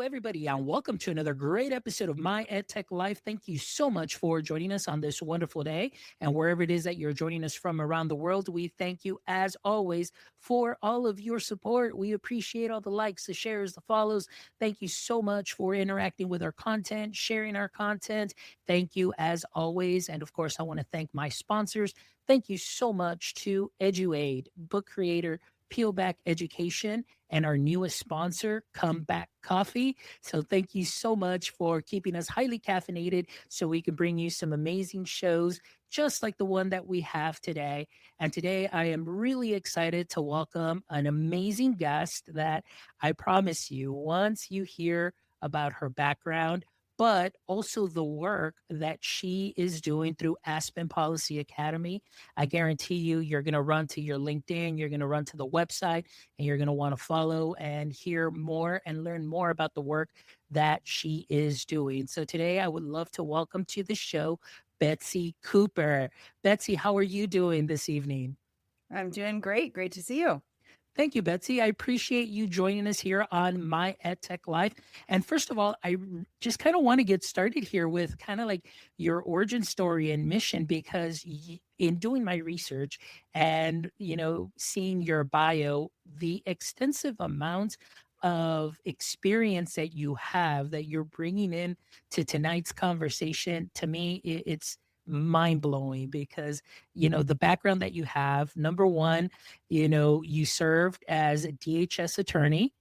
everybody, and welcome to another great episode of My EdTech Life. Thank you so much for joining us on this wonderful day. And wherever it is that you're joining us from around the world, we thank you, as always, for all of your support. We appreciate all the likes, the shares, the follows. Thank you so much for interacting with our content, sharing our content. Thank you, as always. And of course, I want to thank my sponsors. Thank you so much to EduAid, book creator, Peel Back Education, and our newest sponsor, Come Back Coffee. So thank you so much for keeping us highly caffeinated so we can bring you some amazing shows just like the one that we have today. And today I am really excited to welcome an amazing guest that I promise you, once you hear about her background, but also the work that she is doing through Aspen Policy Academy, I guarantee you, you're going to run to your LinkedIn, you're going to run to the website, and you're going to want to follow and hear more and learn more about the work that she is doing. So today I would love to welcome to the show Betsy Cooper. Betsy, how are you doing this evening? I'm doing great. Great to see you. Thank you, Betsy. I appreciate you joining us here on My EdTech Live. And first of all, just kind of want to get started here with kind of like your origin story and mission, because in doing my research and, seeing your bio, the extensive amount of experience that you have that you're bringing in to tonight's conversation, to me, it's mind blowing because, the background that you have, number one, you served as a DHS attorney,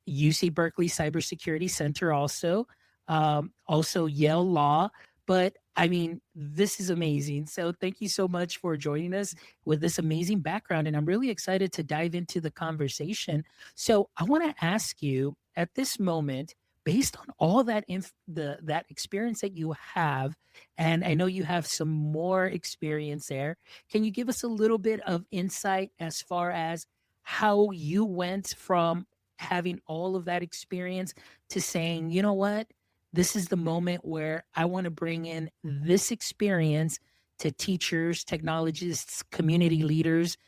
UC Berkeley Cybersecurity Center also Yale Law. But I mean, this is amazing. So thank you so much for joining us with this amazing background. And I'm really excited to dive into the conversation. So I want to ask you at this moment, based on all that that experience that you have, and I know you have some more experience there, can you give us a little bit of insight as far as how you went from having all of that experience to saying, you know what, this is the moment where I want to bring in this experience to teachers, technologists, community leaders,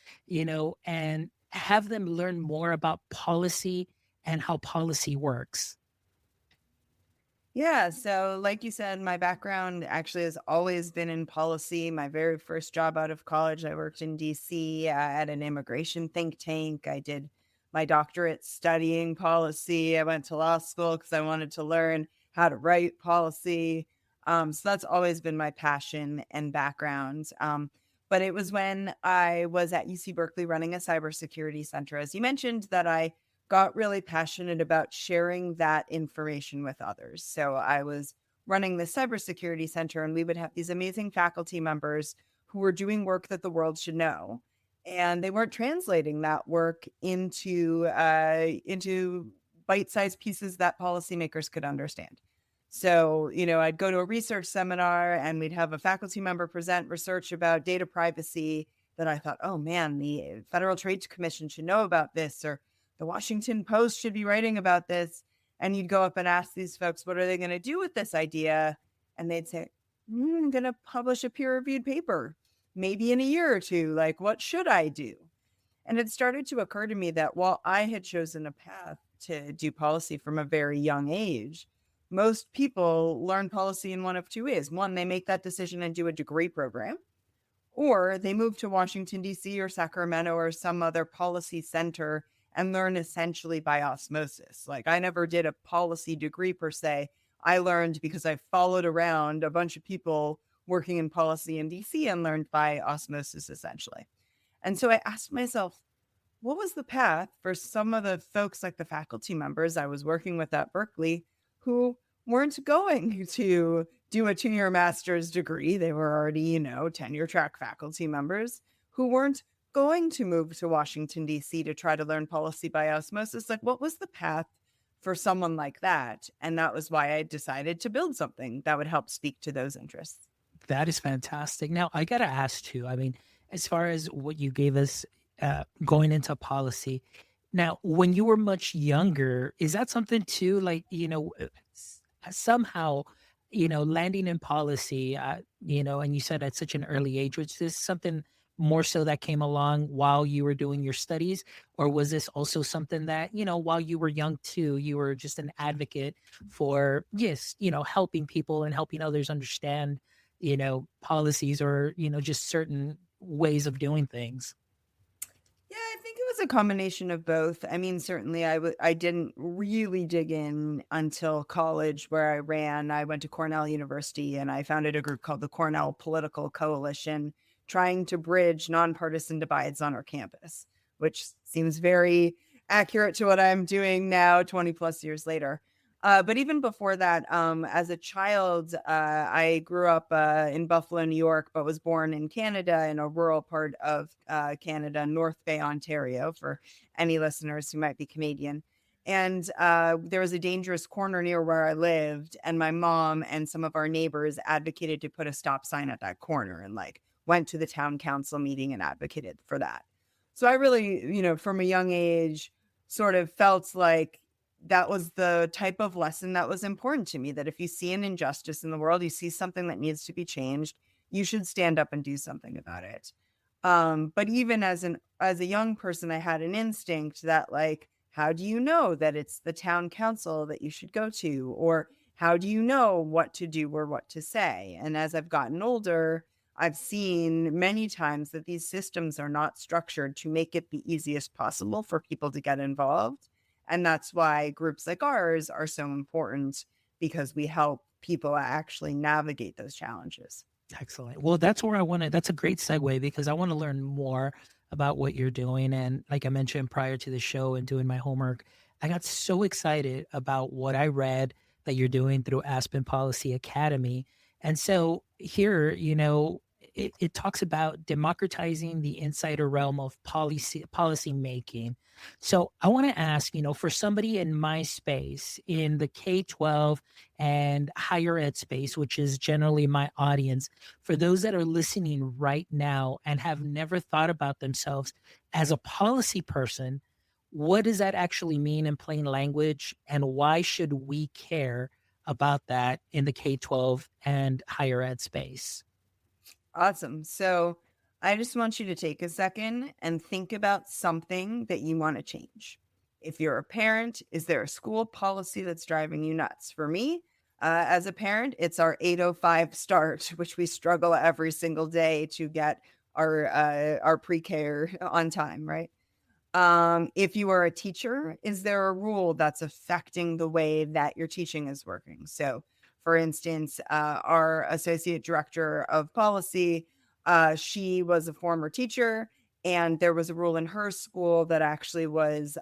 and have them learn more about policy and how policy works? Yeah. So, like you said, my background actually has always been in policy. My very first job out of college, I worked in DC at an immigration think tank. I did my doctorate studying policy. I went to law school because I wanted to learn how to write policy. So, that's always been my passion and background. But it was when I was at UC Berkeley running a cybersecurity center, as you mentioned, that I got really passionate about sharing that information with others. So I was running the cybersecurity center, and we would have these amazing faculty members who were doing work that the world should know, and they weren't translating that work into bite-sized pieces that policymakers could understand. So, I'd go to a research seminar and we'd have a faculty member present research about data privacy that I thought, oh man, the Federal Trade Commission should know about this, or the Washington Post should be writing about this. And you'd go up and ask these folks, what are they going to do with this idea? And they'd say, I'm going to publish a peer reviewed paper, maybe in a year or two. Like, what should I do? And it started to occur to me that while I had chosen a path to do policy from a very young age, most people learn policy in one of two ways. One, they make that decision and do a degree program, or they move to Washington, D.C. or Sacramento or some other policy center and learn essentially by osmosis. Like, I never did a policy degree per se. I learned because I followed around a bunch of people working in policy in DC and learned by osmosis essentially. And so I asked myself, what was the path for some of the folks like the faculty members I was working with at Berkeley who weren't going to do a 2-year master's degree? They were already, tenure track faculty members who weren't going to move to Washington, D.C. to try to learn policy by osmosis. Like, what was the path for someone like that? And that was why I decided to build something that would help speak to those interests. That is fantastic. Now, I got to ask too, I mean, as far as what you gave us going into policy, now, when you were much younger, is that something too, like, somehow, landing in policy, and you said at such an early age, which is something more so that came along while you were doing your studies? Or was this also something that, while you were young too, you were just an advocate for, yes, helping people and helping others understand, policies or, just certain ways of doing things? Yeah, I think it was a combination of both. I mean, certainly I didn't really dig in until college where I went to Cornell University and I founded a group called the Cornell Political Coalition, trying to bridge nonpartisan divides on our campus, which seems very accurate to what I'm doing now 20 plus years later. But even before that, as a child, I grew up in Buffalo, New York, but was born in Canada in a rural part of Canada, North Bay, Ontario, for any listeners who might be Canadian. And there was a dangerous corner near where I lived, and my mom and some of our neighbors advocated to put a stop sign at that corner and like went to the town council meeting and advocated for that. So I really, from a young age, sort of felt like that was the type of lesson that was important to me, that if you see an injustice in the world, you see something that needs to be changed, you should stand up and do something about it. But even as a young person, I had an instinct that like, how do you know that it's the town council that you should go to? Or how do you know what to do or what to say? And as I've gotten older, I've seen many times that these systems are not structured to make it the easiest possible for people to get involved. And that's why groups like ours are so important, because we help people actually navigate those challenges. Excellent. Well, that's where I want to, that's a great segue because I want to learn more about what you're doing. And like I mentioned prior to the show and doing my homework, I got so excited about what I read that you're doing through Aspen Policy Academy. And so here, it talks about democratizing the insider realm of policy making. So I want to ask, for somebody in my space in the K-12 and higher ed space, which is generally my audience, for those that are listening right now and have never thought about themselves as a policy person, what does that actually mean in plain language? And why should we care about that in the K-12 and higher ed space? Awesome. So I just want you to take a second and think about something that you want to change. If you're a parent, is there a school policy that's driving you nuts? For me, as a parent, it's our 8:05 start, which we struggle every single day to get our pre-care on time, right? If you are a teacher, is there a rule that's affecting the way that your teaching is working? So, for instance, our associate director of policy, she was a former teacher, and there was a rule in her school that actually was,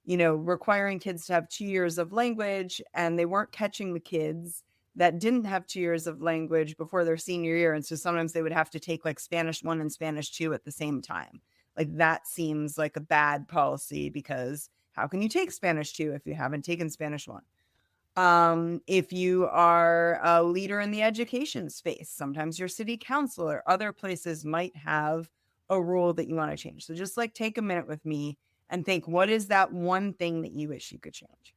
requiring kids to have 2 years of language, and they weren't catching the kids that didn't have 2 years of language before their senior year. And so sometimes they would have to take like Spanish 1 and Spanish 2 at the same time. Like, that seems like a bad policy, because how can you take Spanish 2 if you haven't taken Spanish 1? If you are a leader in the education space, sometimes your city council or other places might have a rule that you want to change. So just like take a minute with me and think, what is that one thing that you wish you could change?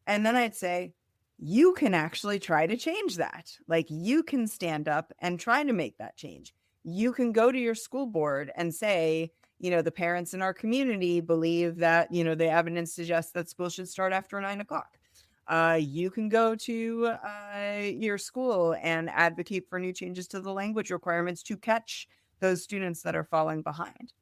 And then I'd say, you can actually try to change that. Like, you can stand up and try to make that change. You can go to your school board and say, the parents in our community believe that, the evidence suggests that school should start after 9 o'clock. You can go to your school and advocate for new changes to the language requirements to catch those students that are falling behind.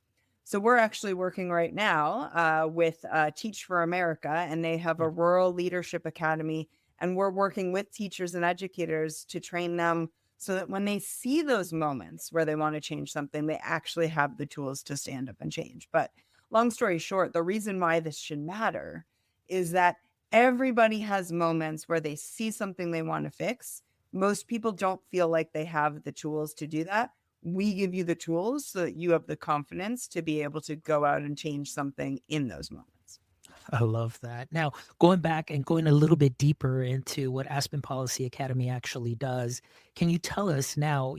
So we're actually working right now with Teach for America, and they have a rural leadership academy. And we're working with teachers and educators to train them so that when they see those moments where they want to change something, they actually have the tools to stand up and change. But long story short, the reason why this should matter is that everybody has moments where they see something they want to fix. Most people don't feel like they have the tools to do that. We give you the tools so that you have the confidence to be able to go out and change something in those moments. I love that. Now, going back and going a little bit deeper into what Aspen Policy Academy actually does, can you tell us now,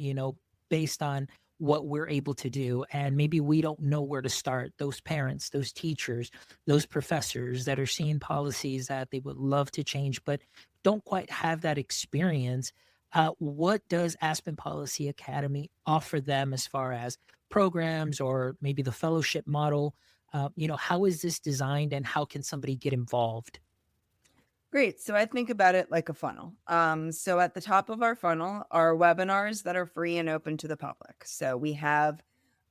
based on what we're able to do, and maybe we don't know where to start, those parents, those teachers, those professors that are seeing policies that they would love to change, but don't quite have that experience. What does Aspen Policy Academy offer them as far as programs or maybe the fellowship model? How is this designed and how can somebody get involved? Great. So I think about it like a funnel. So at the top of our funnel are webinars that are free and open to the public. So we have,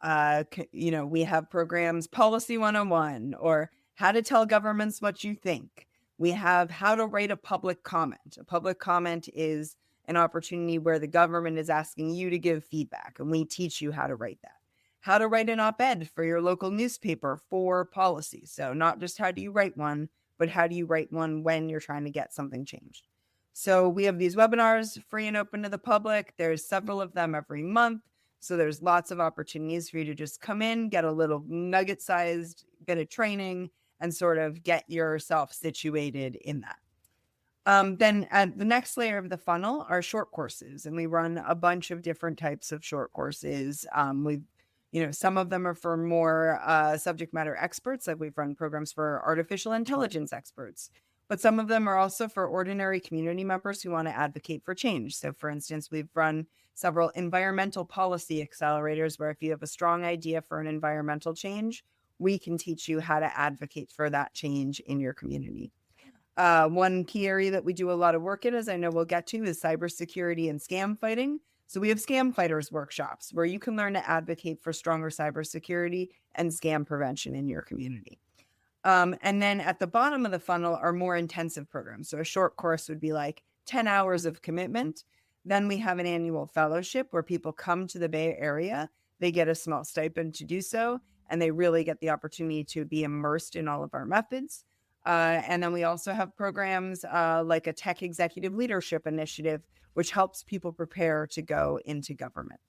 we have programs Policy 101 or How to Tell Governments What You Think. We have How to Write a Public Comment. A public comment is an opportunity where the government is asking you to give feedback, and we teach you how to write that. How to write an op-ed for your local newspaper for policy. So not just how do you write one, but how do you write one when you're trying to get something changed? So we have these webinars free and open to the public. There's several of them every month. So there's lots of opportunities for you to just come in, get a little nugget sized bit of training, and sort of get yourself situated in that. Then at the next layer of the funnel are short courses, and we run a bunch of different types of short courses. Some of them are for more subject matter experts, like we've run programs for artificial intelligence experts, but some of them are also for ordinary community members who want to advocate for change. So for instance, we've run several environmental policy accelerators where if you have a strong idea for an environmental change, we can teach you how to advocate for that change in your community. One key area that we do a lot of work in, as I know we'll get to, is cybersecurity and scam fighting. So we have scam fighters workshops where you can learn to advocate for stronger cybersecurity and scam prevention in your community. And then at the bottom of the funnel are more intensive programs. So a short course would be like 10 hours of commitment. Then we have an annual fellowship where people come to the Bay Area. They get a small stipend to do so, and they really get the opportunity to be immersed in all of our methods. And then we also have programs like a tech executive leadership initiative, which helps people prepare to go into government.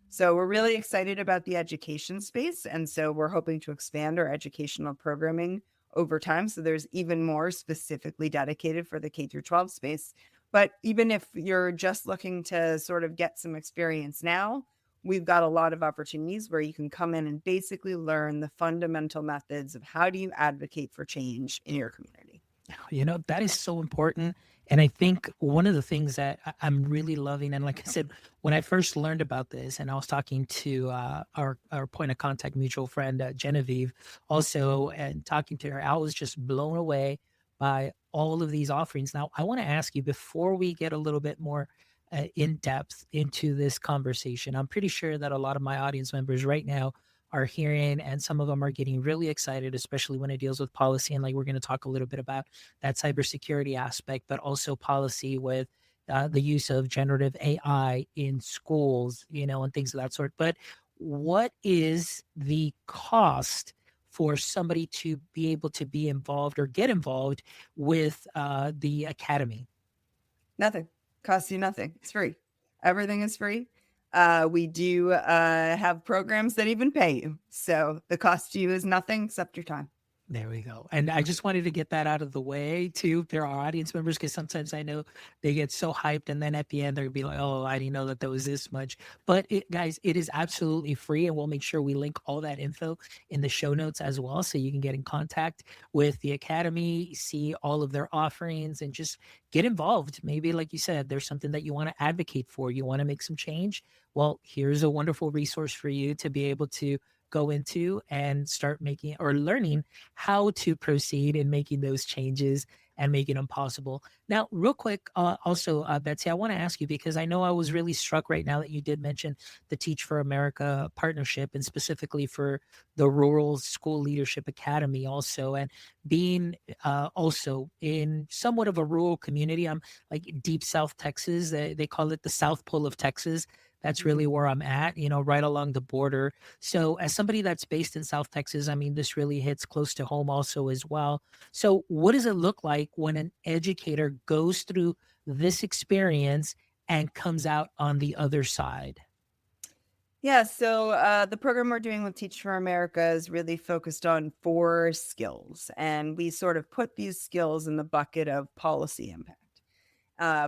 So we're really excited about the education space. And so we're hoping to expand our educational programming over time. So there's even more specifically dedicated for the K through 12 space. But even if you're just looking to sort of get some experience now, we've got a lot of opportunities where you can come in and basically learn the fundamental methods of how do you advocate for change in your community. That is so important. And I think one of the things that I'm really loving, and like I said, when I first learned about this, and I was talking to our point of contact mutual friend, Genevieve, also, and talking to her, I was just blown away by all of these offerings. Now, I want to ask you before we get a little bit more in depth into this conversation. I'm pretty sure that a lot of my audience members right now are hearing, and some of them are getting really excited, especially when it deals with policy. And like we're going to talk a little bit about that cybersecurity aspect, but also policy with the use of generative AI in schools, and things of that sort. But what is the cost for somebody to be able to be involved or get involved with the academy? Nothing. Costs you nothing. It's free. Everything is free. We do have programs that even pay you. So the cost to you is nothing except your time. There we go. And I just wanted to get that out of the way too. There are audience members because sometimes I know they get so hyped and then at the end they'll be like, oh, I didn't know that there was this much. But guys, it is absolutely free. And we'll make sure we link all that info in the show notes as well. So you can get in contact with the Academy, see all of their offerings and just get involved. Maybe like you said, there's something that you want to advocate for. You want to make some change. Well, here's a wonderful resource for you to be able to go into and start making or learning how to proceed in making those changes and making them possible. Now, real quick, also, Betsy, I want to ask you because I know I was really struck right now that you did mention the Teach for America partnership and specifically for the Rural School Leadership Academy also, and being also in somewhat of a rural community. I'm like deep South Texas. They call it the South Pole of Texas. That's really where I'm at, right along the border. So as somebody that's based in South Texas, I mean, this really hits close to home also as well. So what does it look like when an educator goes through this experience and comes out on the other side? Yeah, so the program we're doing with Teach for America is really focused on 4 skills, and we sort of put these skills in the bucket of policy impact.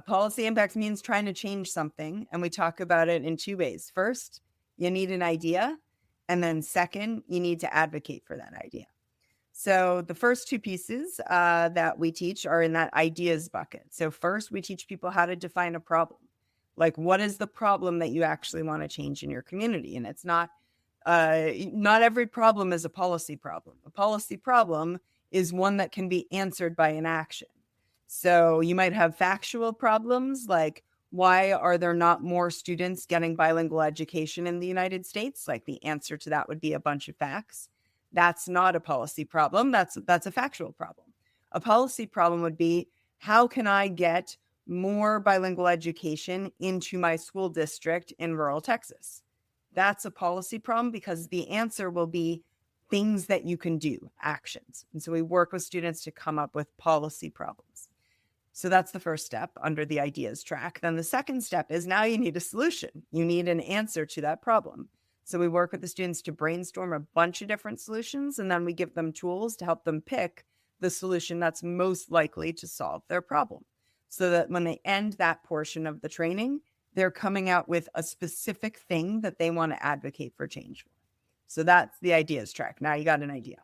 Policy impact means trying to change something, and we talk about it in 2 ways. First, you need an idea, and then second, you need to advocate for that idea. So the first 2 pieces that we teach are in that ideas bucket. So first, we teach people how to define a problem. Like, what is the problem that you actually want to change in your community? And it's not Not every problem is a policy problem. A policy problem is one that can be answered by an action. So you might have factual problems like, why are there not more students getting bilingual education in the United States? Like, the answer to that would be a bunch of facts. That's not a policy problem. That's a factual problem. A policy problem would be, how can I get more bilingual education into my school district in rural Texas? That's a policy problem because the answer will be things that you can do, actions. And so we work with students to come up with policy problems. So that's the first step under the ideas track. Then the second step is, now you need a solution. You need an answer to that problem. So we work with the students to brainstorm a bunch of different solutions, and then we give them tools to help them pick the solution that's most likely to solve their problem. So that when they end that portion of the training, they're coming out with a specific thing that they want to advocate for change for. So that's the ideas track. Now you got an idea.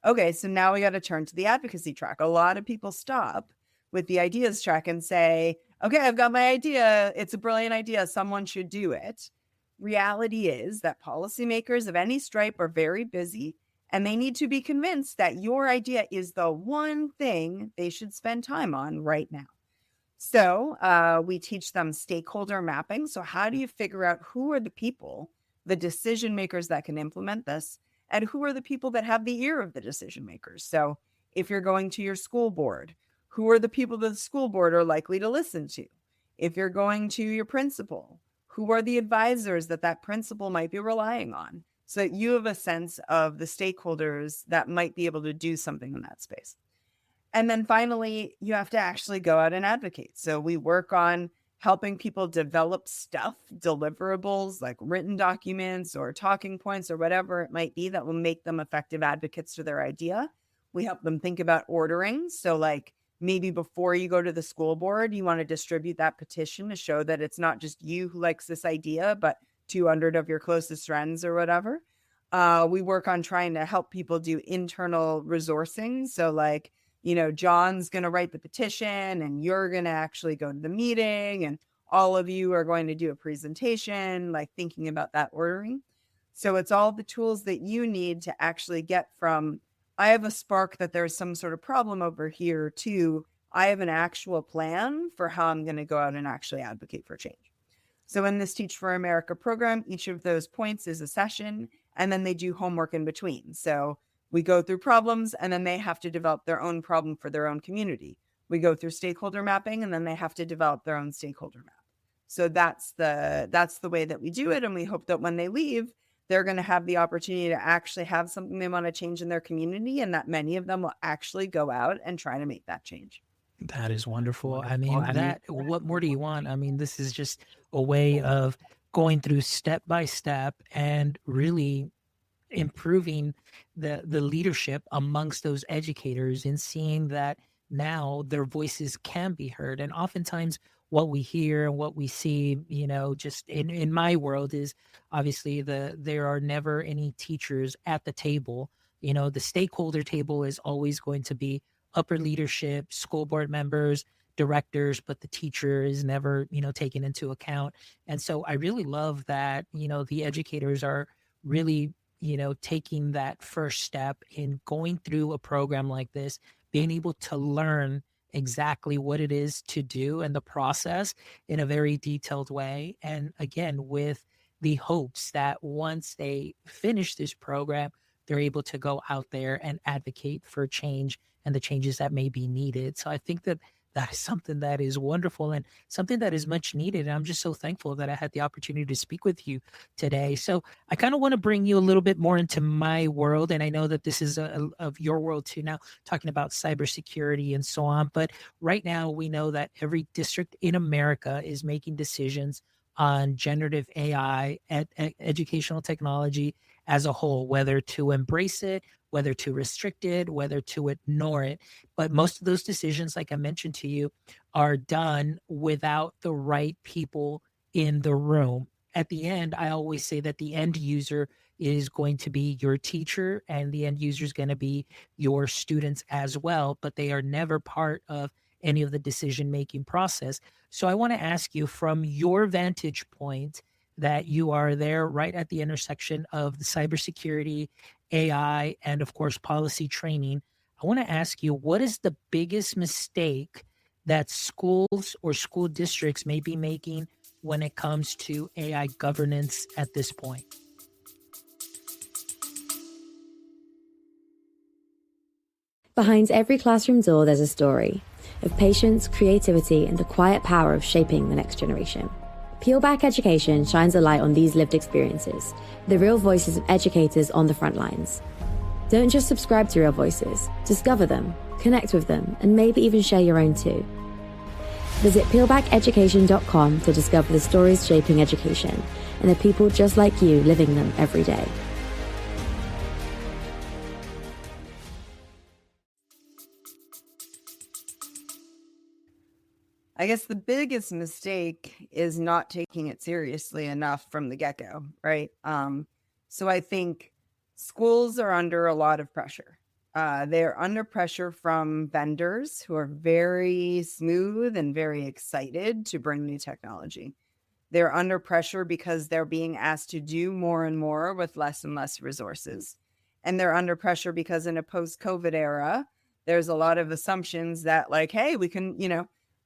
Okay, so now we got to turn to the advocacy track. A lot of people stop with the ideas track and say, okay, I've got my idea. It's a brilliant idea. Someone should do it. Reality is that policymakers of any stripe are very busy, and they need to be convinced that your idea is the one thing they should spend time on right now. So we teach them stakeholder mapping. So how do you figure out who are the people, the decision makers that can implement this, and who are the people that have the ear of the decision makers? So if you're going to your school board, who are the people that the school board are likely to listen to? If you're going to your principal, who are the advisors that that principal might be relying on? So that you have a sense of the stakeholders that might be able to do something in that space. And then finally, you have to actually go out and advocate. So we work on helping people develop stuff, deliverables like written documents or talking points or whatever it might be that will make them effective advocates for their idea. We help them think about ordering. So like, maybe before you go to the school board, you want to distribute that petition to show that it's not just you who likes this idea, but 200 of your closest friends or whatever. We work on trying to help people do internal resourcing. So like, John's going to write the petition and you're going to actually go to the meeting and all of you are going to do a presentation, like thinking about that ordering. So it's all the tools that you need to actually get from, I have a spark that there's some sort of problem over here, to I have an actual plan for how I'm going to go out and actually advocate for change. So in this Teach for America program, each of those points is a session, and then they do homework in between. So we go through problems, and then they have to develop their own problem for their own community. We go through stakeholder mapping, and then they have to develop their own stakeholder map. So that's the way that we do it. And we hope that when they leave, they're going to have the opportunity to actually have something they want to change in their community, and that many of them will actually go out and try to make that change. That is wonderful. I mean, what more do you want? I mean, this is just a way of going through step by step and really improving the leadership amongst those educators and seeing that now their voices can be heard. And oftentimes what we hear and what we see, just in my world, is obviously there are never any teachers at the table. The stakeholder table is always going to be upper leadership, school board members, directors, but the teacher is never, taken into account. And so I really love that, the educators are really, taking that first step in going through a program like this, being able to learn exactly what it is to do and the process in a very detailed way. And again, with the hopes that once they finish this program, they're able to go out there and advocate for change and the changes that may be needed. So I think that that is something that is wonderful and something that is much needed. And I'm just so thankful that I had the opportunity to speak with you today. So I kind of want to bring you a little bit more into my world. And I know that this is of your world too now, talking about cybersecurity and so on. But right now, we know that every district in America is making decisions on generative AI, educational technology as a whole, whether to embrace it, whether to restrict it, whether to ignore it. But most of those decisions, like I mentioned to you, are done without the right people in the room. At the end, I always say that the end user is going to be your teacher and the end user is going to be your students as well, but they are never part of any of the decision-making process. So I want to ask you, from your vantage point, that you are there right at the intersection of the cybersecurity, AI, and of course, policy training. I want to ask you, what is the biggest mistake that schools or school districts may be making when it comes to AI governance at this point? Behind every classroom door, there's a story of patience, creativity, and the quiet power of shaping the next generation. Peelback Education shines a light on these lived experiences, the real voices of educators on the front lines. Don't just subscribe to Real Voices, discover them, connect with them, and maybe even share your own too. Visit peelbackeducation.com to discover the stories shaping education and the people just like you living them every day. I guess the biggest mistake is not taking it seriously enough from the get-go, right? So I think schools are under a lot of pressure. They're under pressure from vendors who are very smooth and very excited to bring new technology. They're under pressure because they're being asked to do more and more with less and less resources. And they're under pressure because in a post-COVID era, there's a lot of assumptions that like, hey, we can,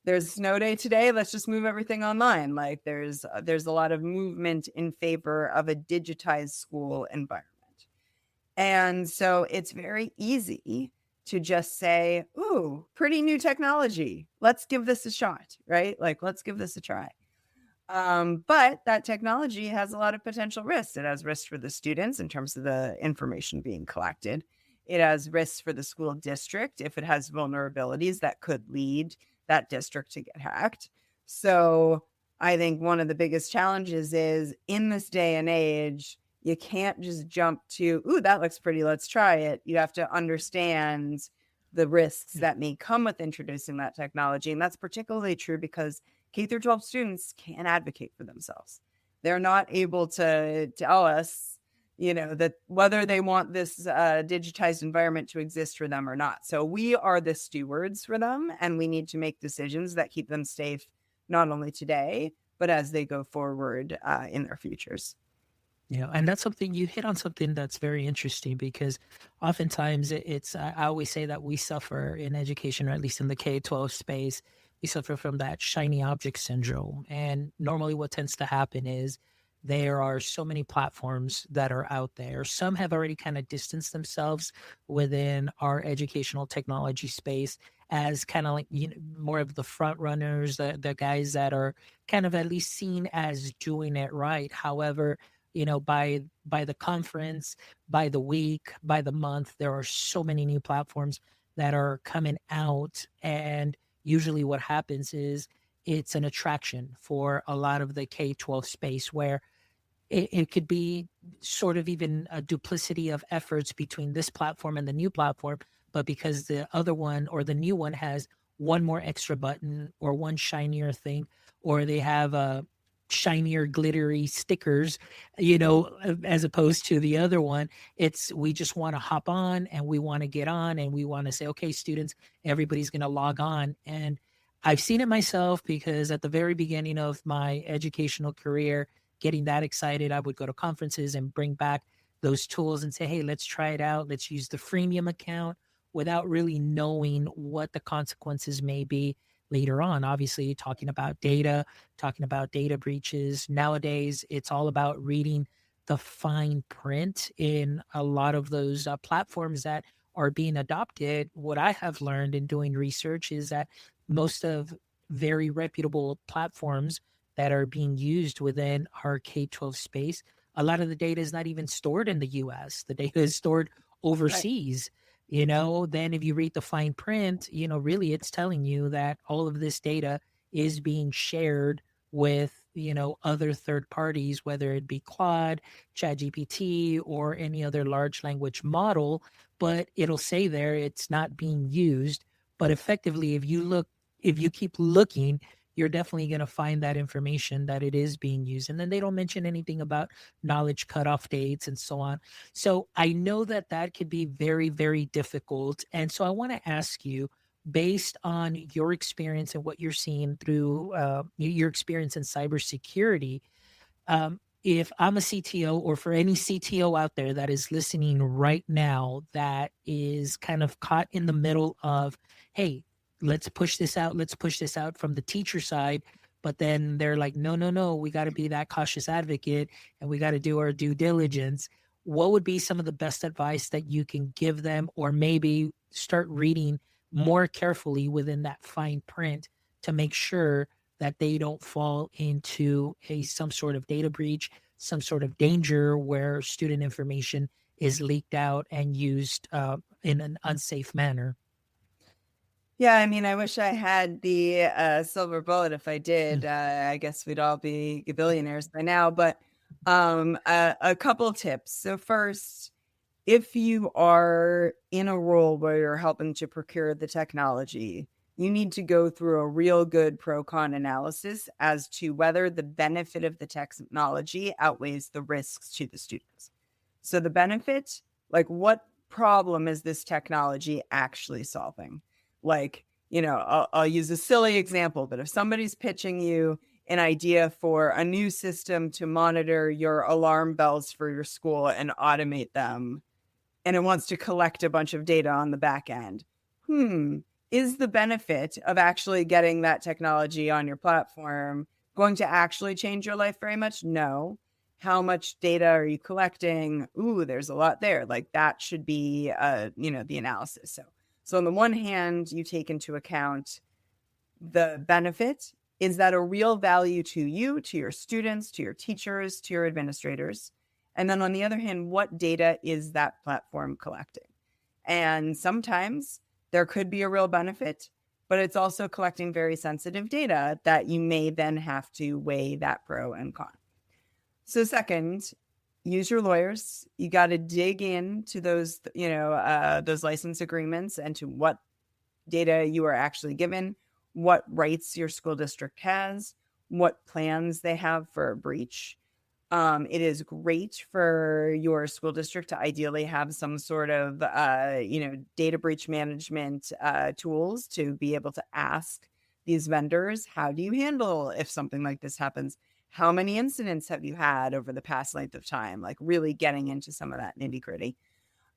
there's snow day today, let's just move everything online. Like there's a lot of movement in favor of a digitized school environment. And so it's very easy to just say, ooh, pretty new technology. Let's give this a shot, right? Like, let's give this a try. But that technology has a lot of potential risks. It has risks for the students in terms of the information being collected. It has risks for the school district if it has vulnerabilities that could lead that district to get hacked. So I think one of the biggest challenges is in this day and age, you can't just jump to, ooh, that looks pretty, let's try it. You have to understand the risks that may come with introducing that technology. And that's particularly true because K through 12 students can't advocate for themselves. They're not able to tell us, that whether they want this digitized environment to exist for them or not. So we are the stewards for them, and we need to make decisions that keep them safe, not only today, but as they go forward in their futures. Yeah, and that's something you hit on something that's very interesting because oftentimes it's I always say that we suffer in education, or at least in the K-12 space, we suffer from that shiny object syndrome. And normally what tends to happen is there are so many platforms that are out there. Some have already kind of distanced themselves within our educational technology space as kind of like more of the front runners, the guys that are kind of at least seen as doing it right. However, by the conference, by the week, by the month, there are so many new platforms that are coming out. And usually what happens is it's an attraction for a lot of the K-12 space where it could be sort of even a duplicity of efforts between this platform and the new platform. But because the other one or the new one has one more extra button or one shinier thing, or they have a shinier, glittery stickers, as opposed to the other one, we just want to hop on and we want to get on and we want to say, okay, students, everybody's going to log on. And I've seen it myself because at the very beginning of my educational career, getting that excited, I would go to conferences and bring back those tools and say, hey, let's try it out. Let's use the freemium account without really knowing what the consequences may be later on. Obviously, talking about data breaches. Nowadays, it's all about reading the fine print in a lot of those platforms that are being adopted. What I have learned in doing research is that most of very reputable platforms that are being used within our K-12 space, a lot of the data is not even stored in the US. The data is stored Right. overseas. Then if you read the fine print, really it's telling you that all of this data is being shared with, other third parties, whether it be Claude, ChatGPT, or any other large language model, but it'll say there it's not being used. But effectively, if you keep looking, you're definitely going to find that information that it is being used. And then they don't mention anything about knowledge cutoff dates and so on. So I know that that could be very, very difficult. And so I want to ask you, based on your experience and what you're seeing through your experience in cybersecurity, if I'm a CTO, or for any CTO out there that is listening right now that is kind of caught in the middle of, hey, let's push this out, from the teacher side. But then they're like, no, no, no, we got to be that cautious advocate and we got to do our due diligence. What would be some of the best advice that you can give them, or maybe start reading more carefully within that fine print to make sure that they don't fall into some sort of data breach, some sort of danger where student information is leaked out and used in an unsafe manner? Yeah, I mean, I wish I had the silver bullet. If I did, I guess we'd all be billionaires by now. But a couple of tips. So first, if you are in a role where you're helping to procure the technology, you need to go through a real good pro-con analysis as to whether the benefit of the technology outweighs the risks to the students. So the benefit, like, what problem is this technology actually solving? Like, I'll use a silly example, but if somebody's pitching you an idea for a new system to monitor your alarm bells for your school and automate them, and it wants to collect a bunch of data on the back end, is the benefit of actually getting that technology on your platform going to actually change your life very much? No. How much data are you collecting? Ooh, there's a lot there. Like, that should be, the analysis. So on the one hand, you take into account the benefit. Is that a real value to you, to your students, to your teachers, to your administrators? And then on the other hand, what data is that platform collecting? And sometimes there could be a real benefit, but it's also collecting very sensitive data that you may then have to weigh that pro and con. So second, use your lawyers. You got to dig into those license agreements and to what data you are actually given, what rights your school district has, what plans they have for a breach. It is great for your school district to ideally have some sort of, data breach management tools to be able to ask these vendors, how do you handle if something like this happens? How many incidents have you had over the past length of time? Like, really getting into some of that nitty gritty.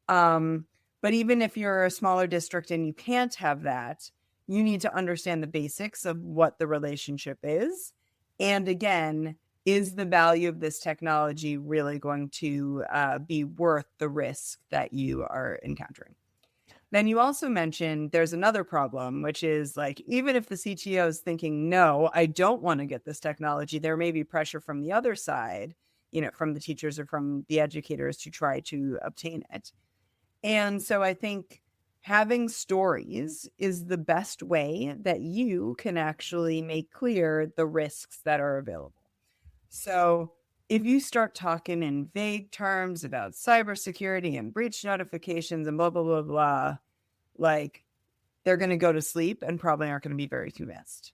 But even if you're a smaller district and you can't have that, you need to understand the basics of what the relationship is. And again, is the value of this technology really going to be worth the risk that you are encountering? Then you also mentioned there's another problem, which is, like, even if the CTO is thinking, no, I don't want to get this technology, there may be pressure from the other side, from the teachers or from the educators to try to obtain it. And so I think having stories is the best way that you can actually make clear the risks that are available. So if you start talking in vague terms about cybersecurity and breach notifications and blah, blah, blah, blah, like, they're going to go to sleep and probably aren't going to be very convinced.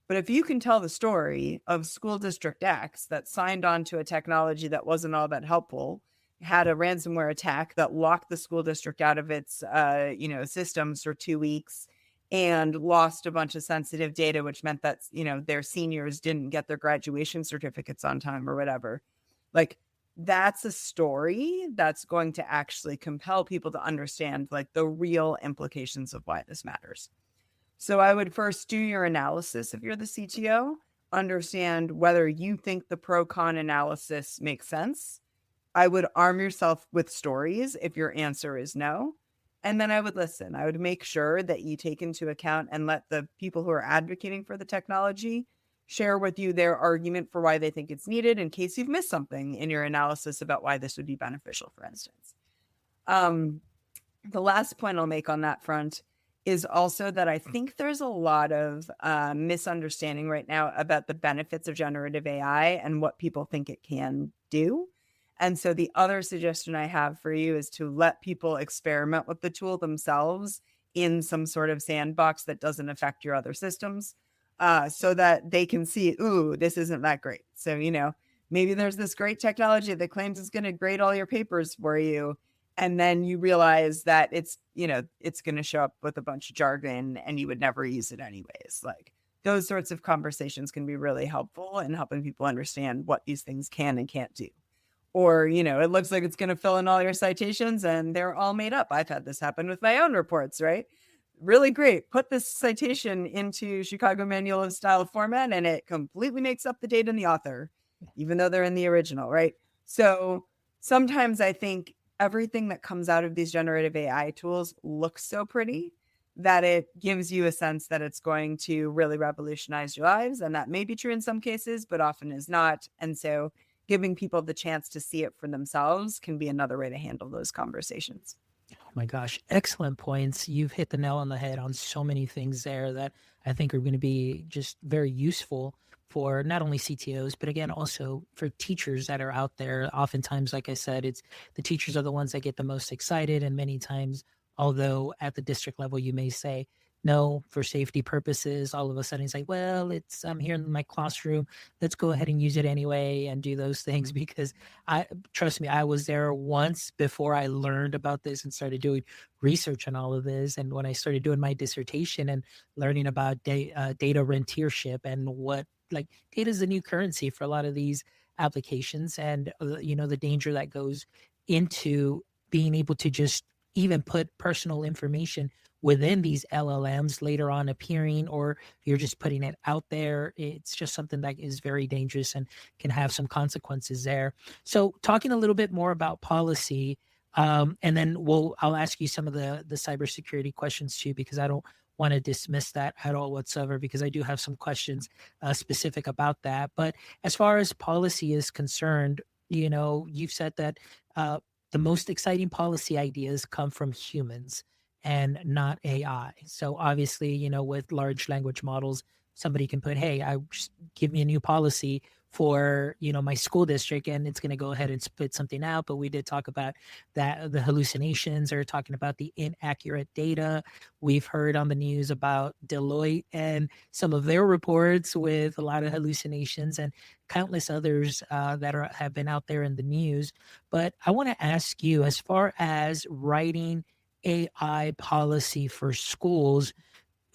But if you can tell the story of school district X that signed on to a technology that wasn't all that helpful, had a ransomware attack that locked the school district out of its, systems for 2 weeks, and lost a bunch of sensitive data, which meant that, their seniors didn't get their graduation certificates on time or whatever. Like, that's a story that's going to actually compel people to understand, like, the real implications of why this matters. So I would first do your analysis if you're the CTO, understand whether you think the pro-con analysis makes sense. I would arm yourself with stories if your answer is no. And then I would listen. I would make sure that you take into account and let the people who are advocating for the technology share with you their argument for why they think it's needed, in case you've missed something in your analysis about why this would be beneficial, for instance. The last point I'll make on that front is also that I think there's a lot of misunderstanding right now about the benefits of generative AI and what people think it can do. And so the other suggestion I have for you is to let people experiment with the tool themselves in some sort of sandbox that doesn't affect your other systems, so that they can see, ooh, this isn't that great. So, maybe there's this great technology that claims it's going to grade all your papers for you. And then you realize that it's going to show up with a bunch of jargon and you would never use it anyways. Like, those sorts of conversations can be really helpful in helping people understand what these things can and can't do. Or, it looks like it's going to fill in all your citations and they're all made up. I've had this happen with my own reports, right? Really great. Put this citation into Chicago Manual of Style format and it completely makes up the date and the author, even though they're in the original, right? So sometimes I think everything that comes out of these generative AI tools looks so pretty that it gives you a sense that it's going to really revolutionize your lives. And that may be true in some cases, but often is not. And so giving people the chance to see it for themselves can be another way to handle those conversations. Oh my gosh, excellent points. You've hit the nail on the head on so many things there that I think are going to be just very useful for not only CTOs, but again, also for teachers that are out there. Oftentimes, like I said, it's the teachers are the ones that get the most excited. And many times, although at the district level, you may say, no, for safety purposes, all of a sudden it's like, well, I'm here in my classroom. Let's go ahead and use it anyway and do those things because trust me, I was there once before I learned about this and started doing research on all of this. And when I started doing my dissertation and learning about data rentiership and what data is the new currency for a lot of these applications and, the danger that goes into being able to just even put personal information within these LLMs later on appearing, or you're just putting it out there. It's just something that is very dangerous and can have some consequences there. So talking a little bit more about policy, and then I'll ask you some of the cybersecurity questions too, because I don't want to dismiss that at all whatsoever, because I do have some questions specific about that. But as far as policy is concerned, you've said that the most exciting policy ideas come from humans and not AI. So obviously, with large language models, somebody can put, hey, just give me a new policy for, my school district, and it's going to go ahead and spit something out. But we did talk about that the hallucinations are talking about the inaccurate data. We've heard on the news about Deloitte and some of their reports with a lot of hallucinations and countless others that have been out there in the news. But I want to ask you, as far as writing AI policy for schools,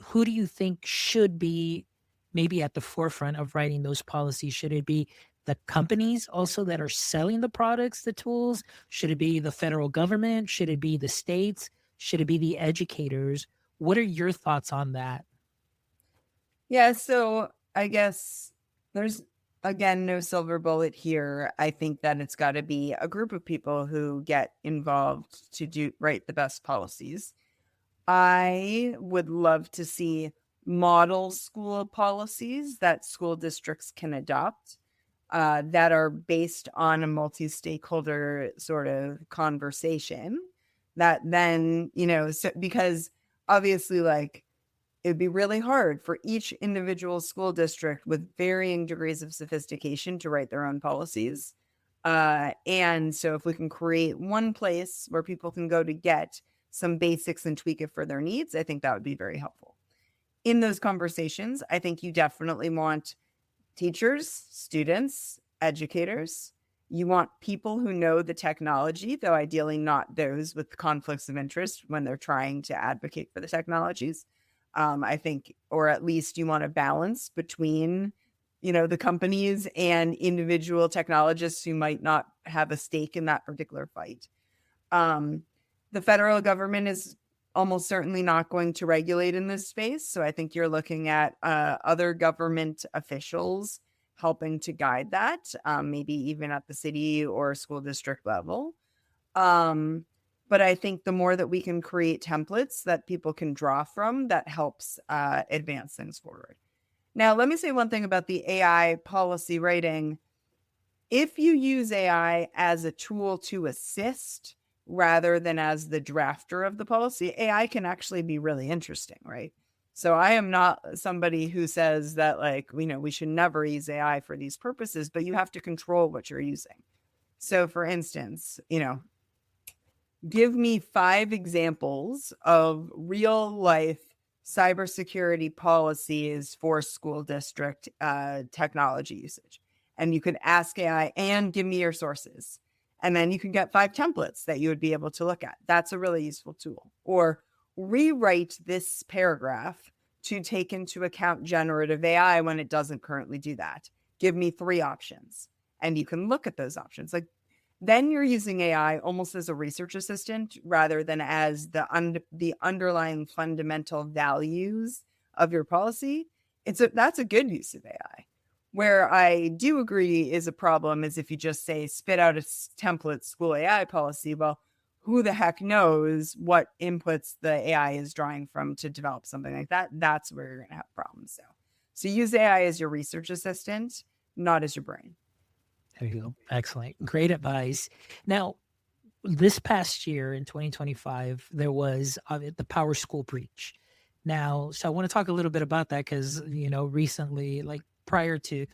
who do you think should be maybe at the forefront of writing those policies? Should it be the companies also that are selling the products, the tools? Should it be the federal government? Should it be the states? Should it be the educators? What are your thoughts on that? Yeah, so I guess there's, again, no silver bullet here. I think that it's got to be a group of people who get involved to write the best policies. I would love to see model school policies that school districts can adopt that are based on a multi-stakeholder sort of conversation that then, because obviously it would be really hard for each individual school district with varying degrees of sophistication to write their own policies. And so if we can create one place where people can go to get some basics and tweak it for their needs, I think that would be very helpful. In those conversations, I think you definitely want teachers, students, educators. You want people who know the technology, though ideally not those with conflicts of interest when they're trying to advocate for the technologies. I think, or at least you want a balance between, the companies and individual technologists who might not have a stake in that particular fight. The federal government is almost certainly not going to regulate in this space. So I think you're looking at other government officials helping to guide that, maybe even at the city or school district level. But I think the more that we can create templates that people can draw from, that helps advance things forward. Now, let me say one thing about the AI policy writing. If you use AI as a tool to assist rather than as the drafter of the policy, AI can actually be really interesting, right? So I am not somebody who says that we should never use AI for these purposes, but you have to control what you're using. So for instance, give me 5 examples of real life cybersecurity policies for school district technology usage. And you could ask AI and give me your sources. And then you can get 5 templates that you would be able to look at. That's a really useful tool. Or rewrite this paragraph to take into account generative AI when it doesn't currently do that? Give me 3 options. And you can look at those options. Like, then you're using AI almost as a research assistant rather than as the underlying fundamental values of your policy. That's a good use of AI. Where I do agree is a problem is if you just say spit out a template school AI policy. Well, who the heck knows what inputs the AI is drawing from to develop something like that? That's where you're going to have problems. So use AI as your research assistant, not as your brain. There you go. Excellent. Great advice. Now, this past year in 2025, there was the Power School breach. Now, so I want to talk a little bit about that because, recently, like prior to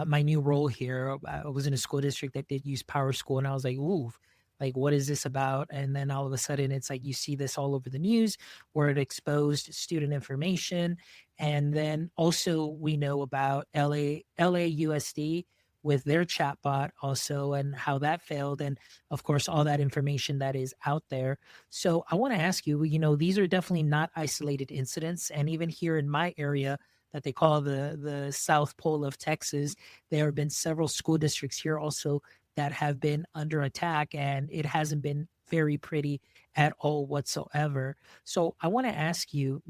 my new role here, I was in a school district that did use Power School, and I was like, ooh, like, what is this about? And then all of a sudden, it's like you see this all over the news where it exposed student information. And then also, we know about LAUSD with their chatbot also and how that failed. And of course, all that information that is out there. So I want to ask you, these are definitely not isolated incidents. And even here in my area that they call the South Pole of Texas, there have been several school districts here also that have been under attack, and it hasn't been very pretty at all whatsoever. So I want to ask you,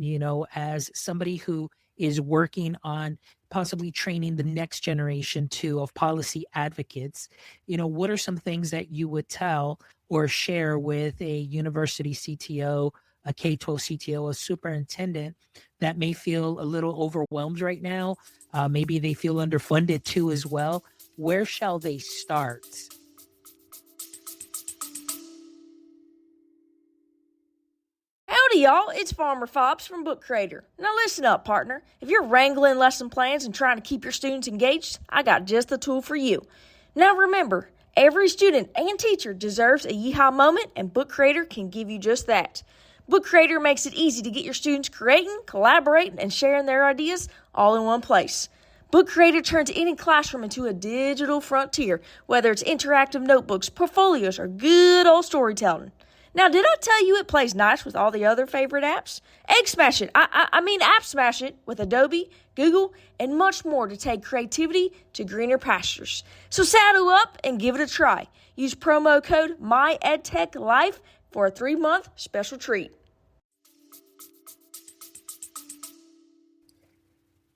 as somebody who is working on possibly training the next generation too of policy advocates, what are some things that you would tell or share with a university CTO, a K-12 CTO, a superintendent that may feel a little overwhelmed right now? Maybe they feel underfunded too as well. Where shall they start? Howdy, y'all. It's Farmer Fobbs from Book Creator. Now listen up, partner. If you're wrangling lesson plans and trying to keep your students engaged, I got just the tool for you. Now remember, every student and teacher deserves a yeehaw moment, and Book Creator can give you just that. Book Creator makes it easy to get your students creating, collaborating, and sharing their ideas all in one place. Book Creator turns any classroom into a digital frontier, whether it's interactive notebooks, portfolios, or good old storytelling. Now, did I tell you it plays nice with all the other favorite apps? Egg Smash it. I mean App Smash it with Adobe, Google, and much more to take creativity to greener pastures. So saddle up and give it a try. Use promo code MyEdTechLife for a 3-month special treat.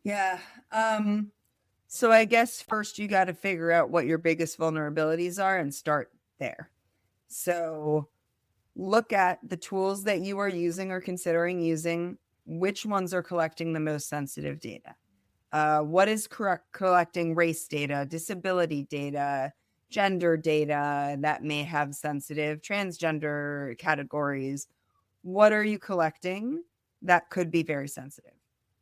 Yeah. So I guess first you got to figure out what your biggest vulnerabilities are and start there. So look at the tools that you are using or considering using. Which ones are collecting the most sensitive data? What is collecting race data, disability data, gender data that may have sensitive transgender categories? What are you collecting that could be very sensitive?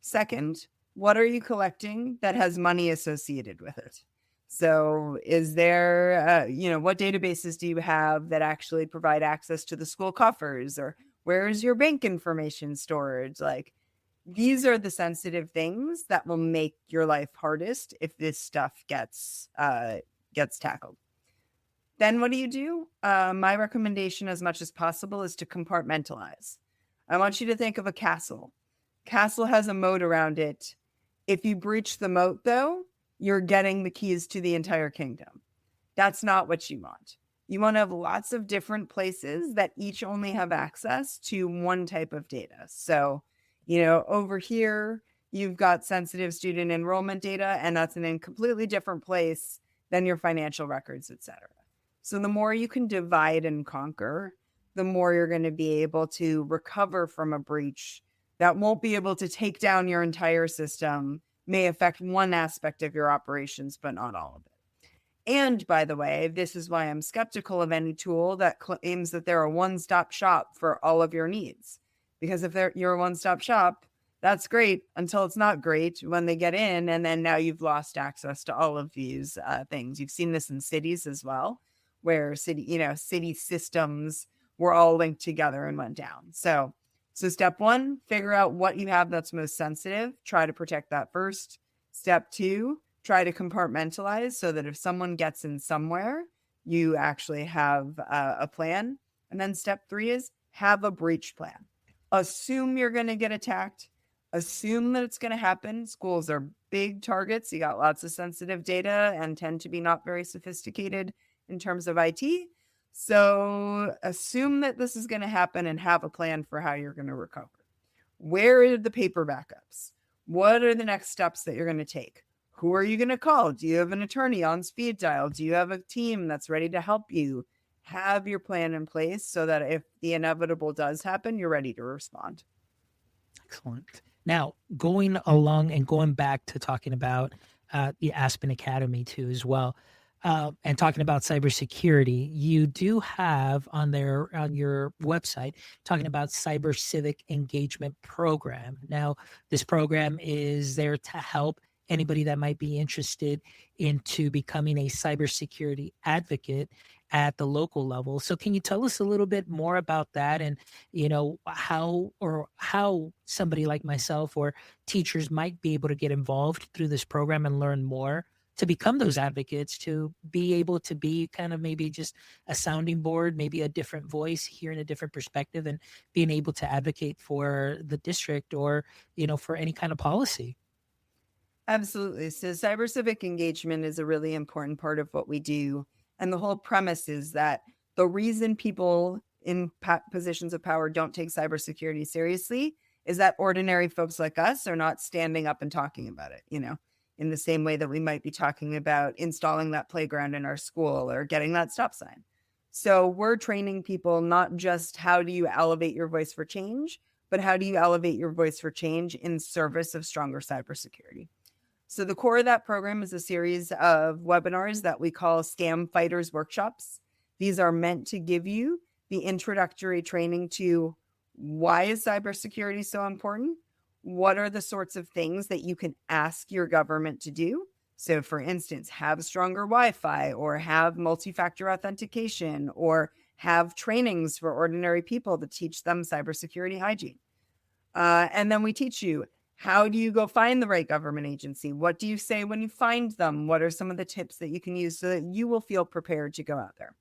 Second, what are you collecting that has money associated with it? So is there, what databases do you have that actually provide access to the school coffers, or where is your bank information stored? Like, these are the sensitive things that will make your life hardest if this stuff gets tackled. Then what do? My recommendation as much as possible is to compartmentalize. I want you to think of a castle. Castle has a moat around it. If you breach the moat, though, you're getting the keys to the entire kingdom. That's not what you want. You want to have lots of different places that each only have access to one type of data. So, over here, you've got sensitive student enrollment data, and that's in a completely different place than your financial records, et cetera. So the more you can divide and conquer, the more you're going to be able to recover from a breach that won't be able to take down your entire system, may affect one aspect of your operations, but not all of it. And by the way, this is why I'm skeptical of any tool that claims that they're a one-stop shop for all of your needs. Because if you're a one-stop shop, that's great until it's not great when they get in, and then now you've lost access to all of these things. You've seen this in cities as well, where city systems were all linked together and went down. So step 1, figure out what you have that's most sensitive. Try to protect that first. Step 2, try to compartmentalize so that if someone gets in somewhere, you actually have a plan. And then step 3 is have a breach plan. Assume you're going to get attacked. Assume that it's going to happen. Schools are big targets. You got lots of sensitive data and tend to be not very sophisticated in terms of IT. So assume that this is going to happen and have a plan for how you're going to recover. Where are the paper backups? What are the next steps that you're going to take? Who are you going to call? Do you have an attorney on speed dial? Do you have a team that's ready to help you? Have your plan in place so that if the inevitable does happen, you're ready to respond. Excellent. Now, going along and going back to talking about the Aspen Academy too, as well, and talking about cybersecurity, you do have on your website talking about Cyber Civic Engagement Program. Now, this program is there to help anybody that might be interested into becoming a cybersecurity advocate at the local level. So can you tell us a little bit more about that, and how somebody like myself or teachers might be able to get involved through this program and learn more to become those advocates, to be able to be kind of maybe just a sounding board, maybe a different voice, hearing a different perspective, and being able to advocate for the district or, for any kind of policy? Absolutely. So cyber civic engagement is a really important part of what we do. And the whole premise is that the reason people in positions of power don't take cybersecurity seriously is that ordinary folks like us are not standing up and talking about it, in the same way that we might be talking about installing that playground in our school or getting that stop sign. So we're training people not just how do you elevate your voice for change, but how do you elevate your voice for change in service of stronger cybersecurity. So the core of that program is a series of webinars that we call Scam Fighters Workshops. These are meant to give you the introductory training to why is cybersecurity so important? What are the sorts of things that you can ask your government to do? So for instance, have stronger Wi-Fi, or have multi-factor authentication, or have trainings for ordinary people to teach them cybersecurity hygiene. And then we teach you, how do you go find the right government agency? What do you say when you find them? What are some of the tips that you can use so that you will feel prepared to go out there?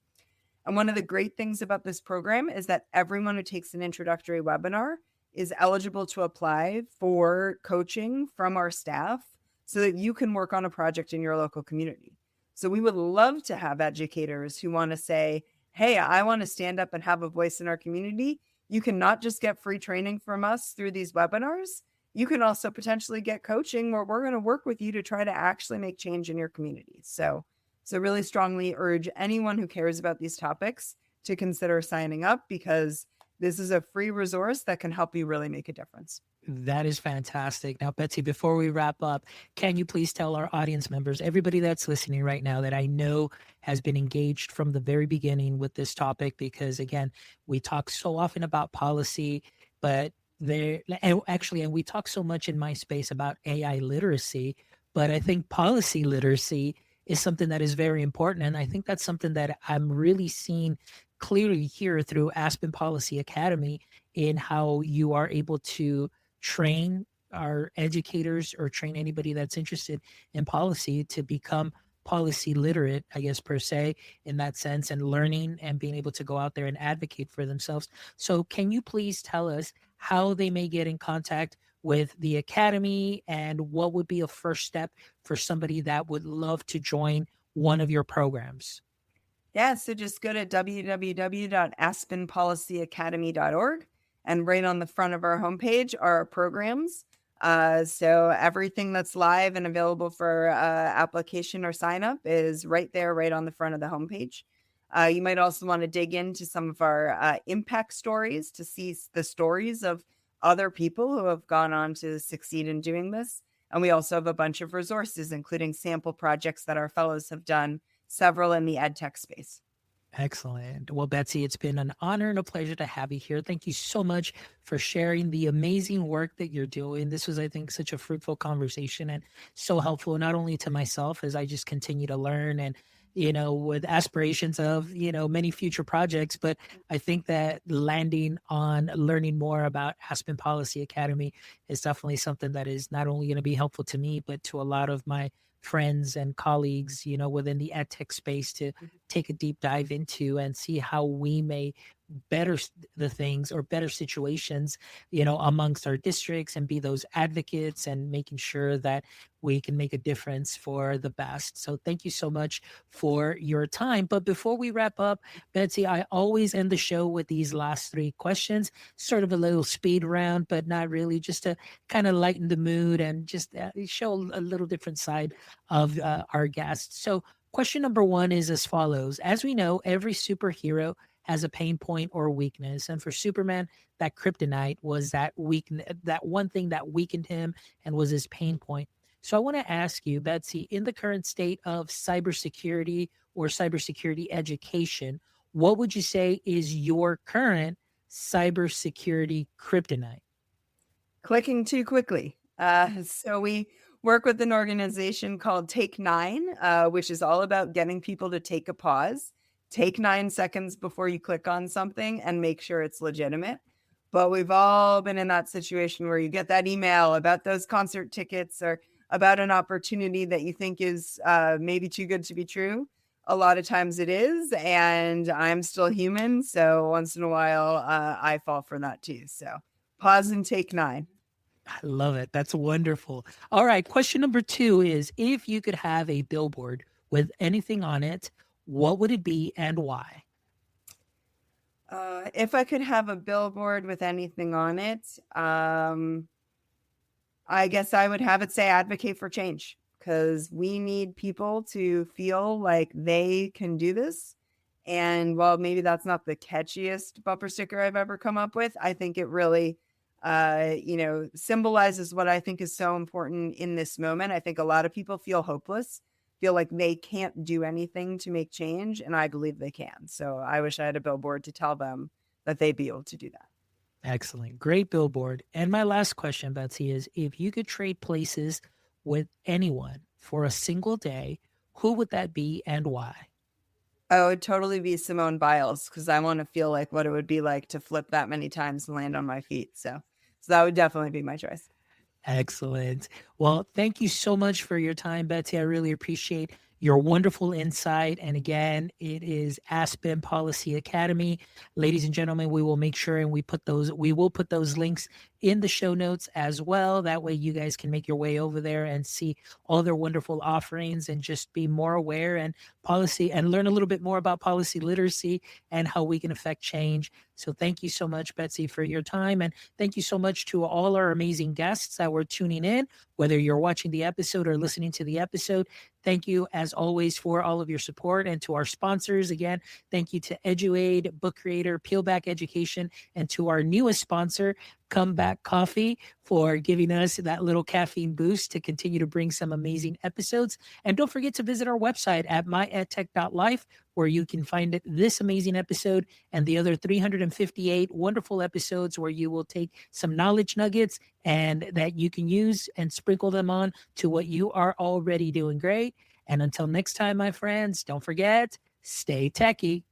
And one of the great things about this program is that everyone who takes an introductory webinar is eligible to apply for coaching from our staff so that you can work on a project in your local community. So we would love to have educators who want to say, hey, I want to stand up and have a voice in our community. You can not just get free training from us through these webinars. You can also potentially get coaching where we're going to work with you to try to actually make change in your community. So really strongly urge anyone who cares about these topics to consider signing up, because this is a free resource that can help you really make a difference. That is fantastic. Now, Betsy, before we wrap up, can you please tell our audience members, everybody that's listening right now that I know has been engaged from the very beginning with this topic, because again, we talk so often about policy, but and we talk so much in my space about AI literacy, but I think policy literacy is something that is very important. And I think that's something that I'm really seeing clearly here through Aspen Policy Academy, in how you are able to train our educators or train anybody that's interested in policy to become policy literate, I guess, per se, in that sense, and learning and being able to go out there and advocate for themselves. So can you please tell us how they may get in contact with the Academy, and what would be a first step for somebody that would love to join one of your programs? Yeah, so just go to www.aspenpolicyacademy.org, and right on the front of our homepage are our programs. So everything that's live and available for application or sign up is right there, right on the front of the homepage. You might also want to dig into some of our impact stories to see the stories of other people who have gone on to succeed in doing this. And we also have a bunch of resources, including sample projects that our fellows have done, several in the EdTech space. Excellent. Well, Betsy, it's been an honor and a pleasure to have you here. Thank you so much for sharing the amazing work that you're doing. This was, I think, such a fruitful conversation and so helpful, not only to myself as I just continue to learn and, with aspirations of, many future projects, but I think that landing on learning more about Aspen Policy Academy is definitely something that is not only going to be helpful to me, but to a lot of my friends and colleagues, within the EdTech space, to take a deep dive into and see how we may the things or better situations, amongst our districts, and be those advocates and making sure that we can make a difference for the best. So thank you so much for your time. But before we wrap up, Betsy, I always end the show with these last three questions, sort of a little speed round, but not really, just to kind of lighten the mood and just show a little different side of our guests. So question number one is as follows. As we know, every superhero has a pain point or weakness. And for Superman, that kryptonite was that one thing that weakened him and was his pain point. So I want to ask you, Betsy, in the current state of cybersecurity or cybersecurity education, what would you say is your current cybersecurity kryptonite? Clicking too quickly. So we work with an organization called Take 9, which is all about getting people to take a pause. Take 9 seconds before you click on something and make sure it's legitimate. But we've all been in that situation where you get that email about those concert tickets or about an opportunity that you think is maybe too good to be true. A lot of times it is, and I'm still human. So once in a while, I fall for that too. So pause and take 9. I love it. That's wonderful. All right. Question number two is, if you could have a billboard with anything on it, what would it be and why? If I could have a billboard with anything on it, I guess I would have it say advocate for change, because we need people to feel like they can do this. And while maybe that's not the catchiest bumper sticker I've ever come up with, I think it really, symbolizes what I think is so important in this moment. I think a lot of people feel hopeless, feel like they can't do anything to make change. And I believe they can. So I wish I had a billboard to tell them that they'd be able to do that. Excellent. Great billboard. And my last question, Betsy, is if you could trade places with anyone for a single day, who would that be and why? Oh, it'd totally be Simone Biles, because I want to feel like what it would be like to flip that many times and land on my feet. So that would definitely be my choice. Excellent. Well, thank you so much for your time, Betsy. I really appreciate your wonderful insight. And again, it is Aspen Policy Academy. Ladies and gentlemen, we will make sure and we will put those links in the show notes as well. That way you guys can make your way over there and see all their wonderful offerings and just be more aware and policy and learn a little bit more about policy literacy and how we can affect change. So thank you so much, Betsy, for your time. And thank you so much to all our amazing guests that were tuning in, whether you're watching the episode or listening to the episode. Thank you, as always, for all of your support. And to our sponsors, again, thank you to EduAid, Book Creator, Peelback Education, and to our newest sponsor, Comeback Coffee, for giving us that little caffeine boost to continue to bring some amazing episodes. And don't forget to visit our website at myedtech.life, where you can find this amazing episode and the other 358 wonderful episodes, where you will take some knowledge nuggets and that you can use and sprinkle them on to what you are already doing great. And until next time, my friends, don't forget, stay techie.